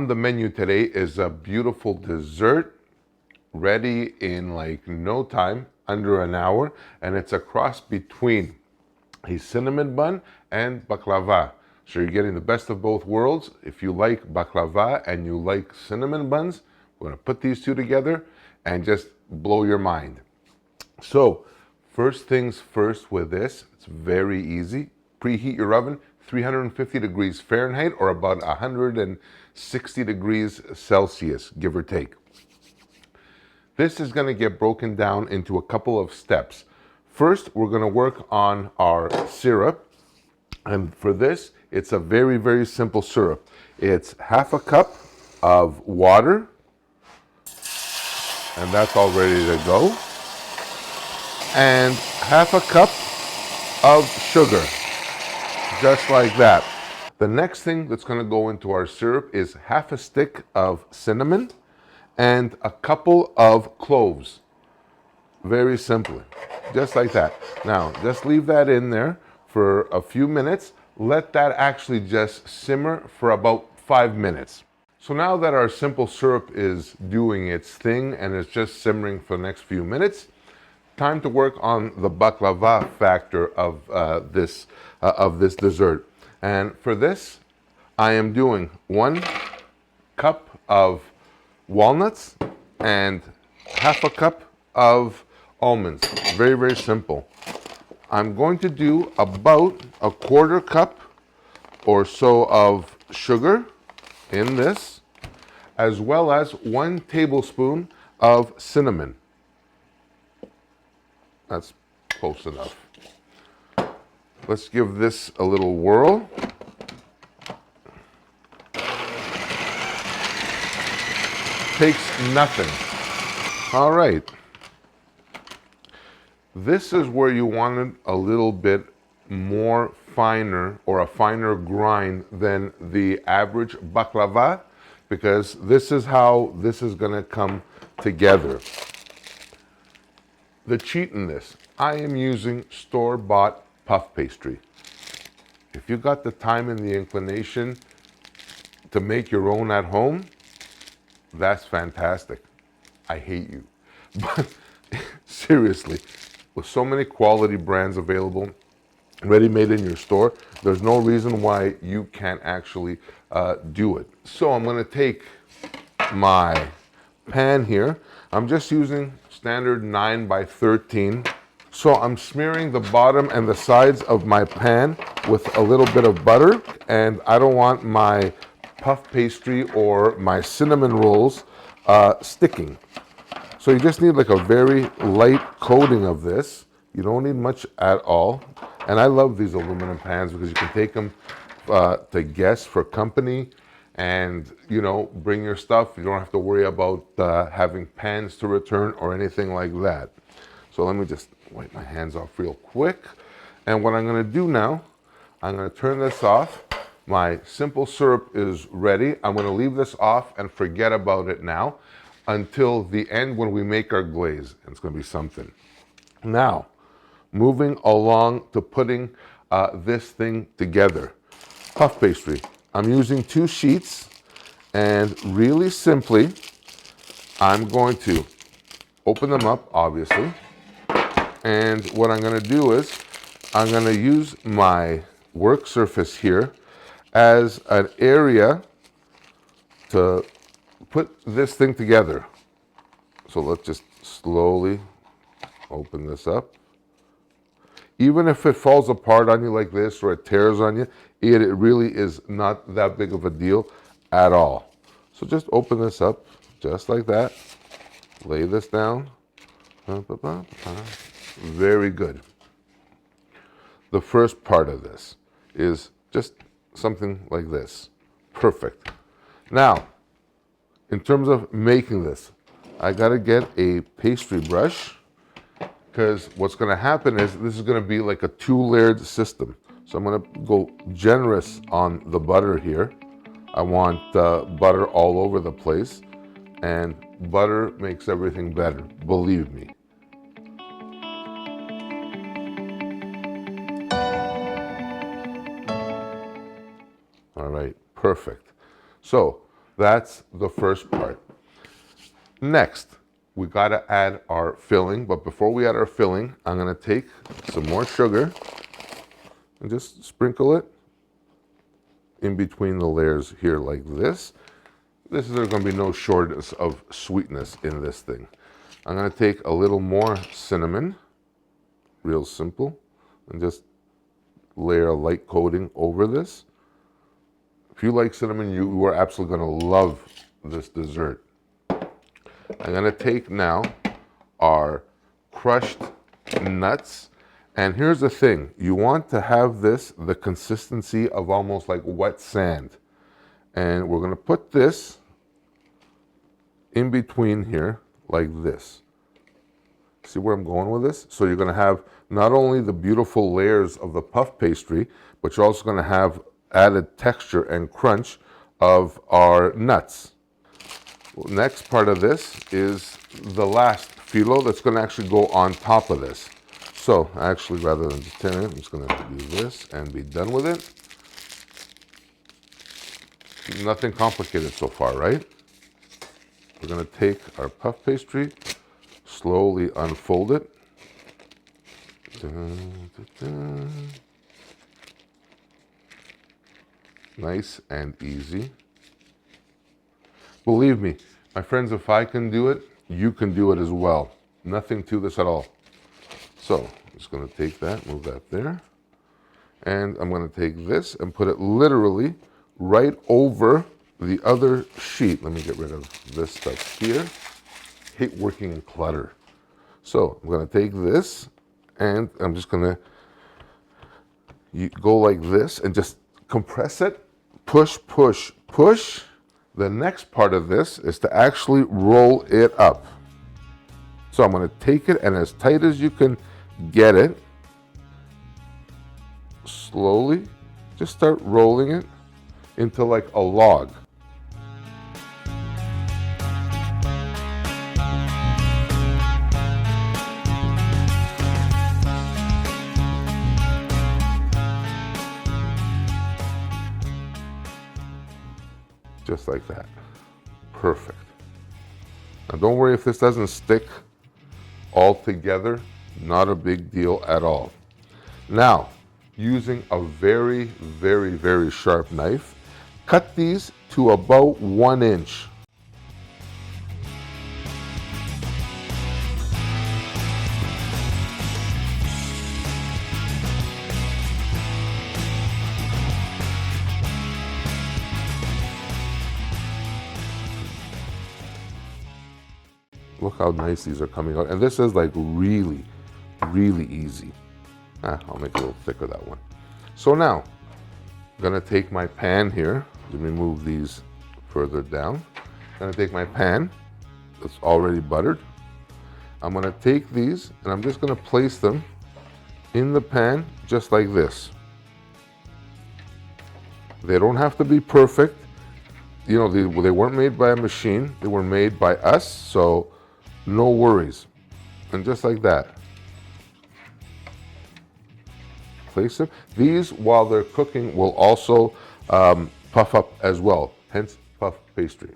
On the menu today is a beautiful dessert ready in like no time, under an hour, and it's a cross between a cinnamon bun and baklava. So you're getting the best of both worlds. If you like baklava and you like cinnamon buns, we're gonna put these two together and just blow your mind. So first things first with this, it's very easy. Preheat your oven, 350 degrees Fahrenheit or about 160 degrees Celsius, give or take. This is going to get broken down into a couple of steps. First, we're going to work on our syrup. And for this, it's a very, very simple syrup. It's half a cup of water, and that's all ready to go. And half a cup of sugar, just like that. The next thing that's going to go into our syrup is half a stick of cinnamon and a couple of cloves. Very simply, just like that. Now, just leave that in there for a few minutes. Let that actually just simmer for about 5 minutes. So now that our simple syrup is doing its thing and it's just simmering for the next few minutes, time to work on the baklava factor of this dessert. And for this, I am doing 1 cup of walnuts and half a cup of almonds. Very, very simple. I'm going to do about a 1/4 cup or so of sugar in this, as well as 1 tablespoon of cinnamon. That's close enough. Let's give this a little whirl. Takes nothing. All right. This is where you wanted a little bit more finer or a finer grind than the average baklava, because this is how this is going to come together. The cheat in this, I am using store-bought puff pastry. If you got the time and the inclination to make your own at home, that's fantastic. I hate you. But seriously, with so many quality brands available, ready-made in your store, there's no reason why you can't actually do it. So I'm going to take my pan here. I'm just using standard 9 by 13. So I'm smearing the bottom and the sides of my pan with a little bit of butter, and I don't want my puff pastry or my cinnamon rolls sticking. So you just need like a very light coating of this. You don't need much at all. And I love these aluminum pans because you can take them to guests for company and, you know, bring your stuff. You don't have to worry about having pans to return or anything like that. So let me just wipe my hands off real quick. And what I'm going to do now, I'm going to turn this off. My simple syrup is ready. I'm going to leave this off and forget about it now until the end when we make our glaze. It's going to be something. Now, moving along to putting this thing together. Puff pastry. I'm using 2 sheets, and really simply, I'm going to open them up, obviously. And what I'm going to do is I'm going to use my work surface here as an area to put this thing together. So let's just slowly open this up. Even if it falls apart on you like this or it tears on you, it really is not that big of a deal at all. So just open this up just like that. Lay this down. Very good. The first part of this is just something like this. Perfect. Now, in terms of making this, I gotta get a pastry brush, because what's gonna happen is this is gonna be like a 2-layered system. So I'm gonna go generous on the butter here. I want butter all over the place, and butter makes everything better, believe me. All right, perfect. So That's the first part. Next, we gotta add our filling, but before we add our filling, I'm gonna take some more sugar and just sprinkle it in between the layers here like this. There's gonna be no shortage of sweetness in this thing. I'm gonna take a little more cinnamon, real simple, and just layer a light coating over this. If you like cinnamon, you are absolutely gonna love this dessert. I'm gonna take now our crushed nuts. And here's the thing, you want to have this, the consistency of almost like wet sand. And we're gonna put this in between here, like this. See where I'm going with this? So you're gonna have not only the beautiful layers of the puff pastry, but you're also gonna have added texture and crunch of our nuts. Next part of this is the last phyllo that's gonna actually go on top of this. So actually, rather than tin it, I'm just gonna do this and be done with it. Nothing complicated so far, right? We're gonna take our puff pastry, slowly unfold it. Dun, dun, dun. Nice and easy. Believe me, my friends, if I can do it, you can do it as well. Nothing to this at all. So I'm just gonna take that, move that there. And I'm gonna take this and put it literally right over the other sheet. Let me get rid of this stuff here. Hate working in clutter. So I'm gonna take this and I'm just gonna go like this and just compress it, push, push, push. The next part of this is to actually roll it up. So I'm gonna take it and as tight as you can get it, slowly, just start rolling it into like a log. Just like that. Perfect. Now don't worry if this doesn't stick all together, not a big deal at all. Now, using a very, very, very sharp knife, cut these to about 1 inch. Look how nice these are coming out. And this is like really, really easy. I'll make it a little thicker, that one. So now, I'm gonna take my pan here. Let me move these further down. I'm gonna take my pan that's already buttered. I'm gonna take these and I'm just gonna place them in the pan just like this. They don't have to be perfect. You know, they weren't made by a machine. They were made by us, so no worries. And just like that. Place them. These, while they're cooking, will also puff up as well, hence puff pastry.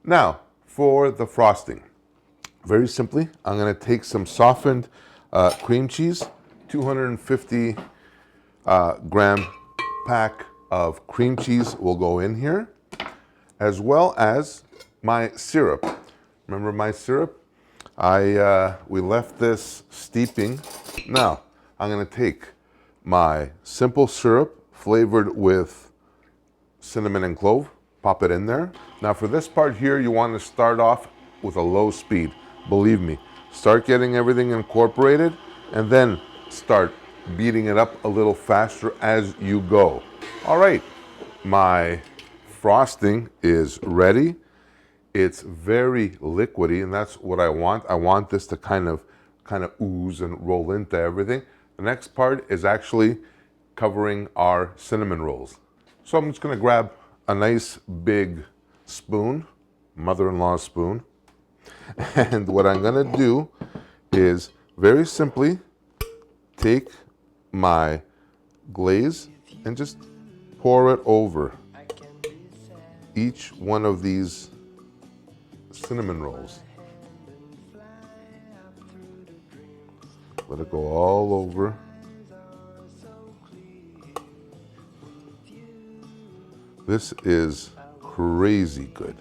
Now, for the frosting. Very simply, I'm gonna take some softened cream cheese, 250 gram pack of cream cheese will go in here, as well as my syrup. Remember my syrup? We left this steeping. Now, I'm gonna take my simple syrup flavored with cinnamon and clove, pop it in there. Now for this part here, you wanna start off with a low speed. Believe me, start getting everything incorporated and then start beating it up a little faster as you go. All right, my frosting is ready. It's very liquidy, and that's what I want. I want this to kind of ooze and roll into everything. The next part is actually covering our cinnamon rolls. So I'm just gonna grab a nice big spoon, mother-in-law's spoon, and what I'm gonna do is very simply take my glaze and just pour it over each one of these cinnamon rolls. Let it go all over. This is crazy good.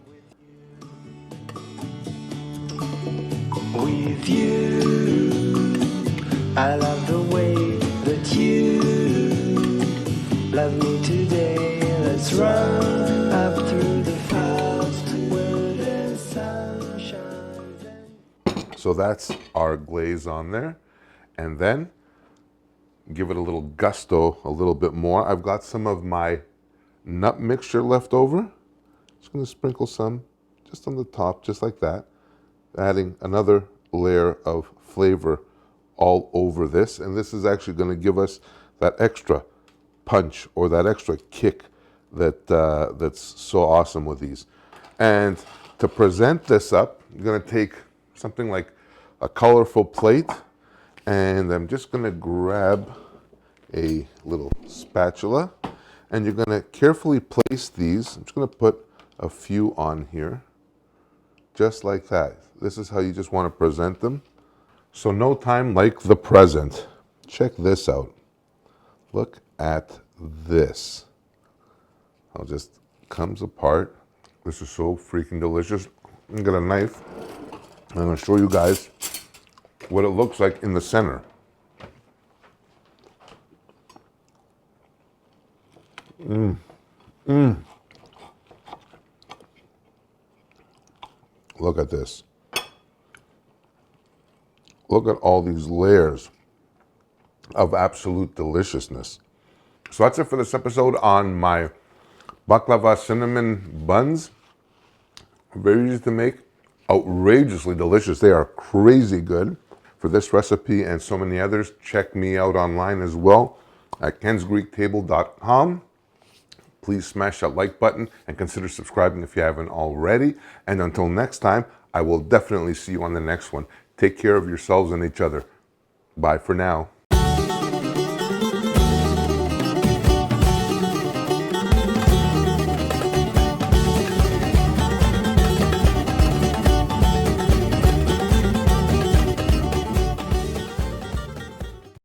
With you, I love the way that you love me today. Let's run up through the fields where the sun shines. So that's our glaze on there. And then give it a little gusto, a little bit more. I've got some of my nut mixture left over. Just going to sprinkle some just on the top, just like that. Adding another layer of flavor all over this. And this is actually going to give us that extra punch or that extra kick that's so awesome with these. And to present this up, I'm going to take something like a colorful plate, and I'm just going to grab a little spatula, and you're going to carefully place these. I'm just going to put a few on here, just like that. This is how you just want to present them. So no time like the present. Check this out. Look at this. How it just comes apart. This is so freaking delicious. I'm gonna get a knife. I'm gonna show you guys what it looks like in the center. Look at this. Look at all these layers of absolute deliciousness. So that's it for this episode on my baklava cinnamon buns. Very easy to make, outrageously delicious. They are crazy good. For this recipe and so many others, check me out online as well at kensgreektable.com. Please smash that like button and consider subscribing if you haven't already. And until next time, I will definitely see you on the next one. Take care of yourselves and each other. Bye for now.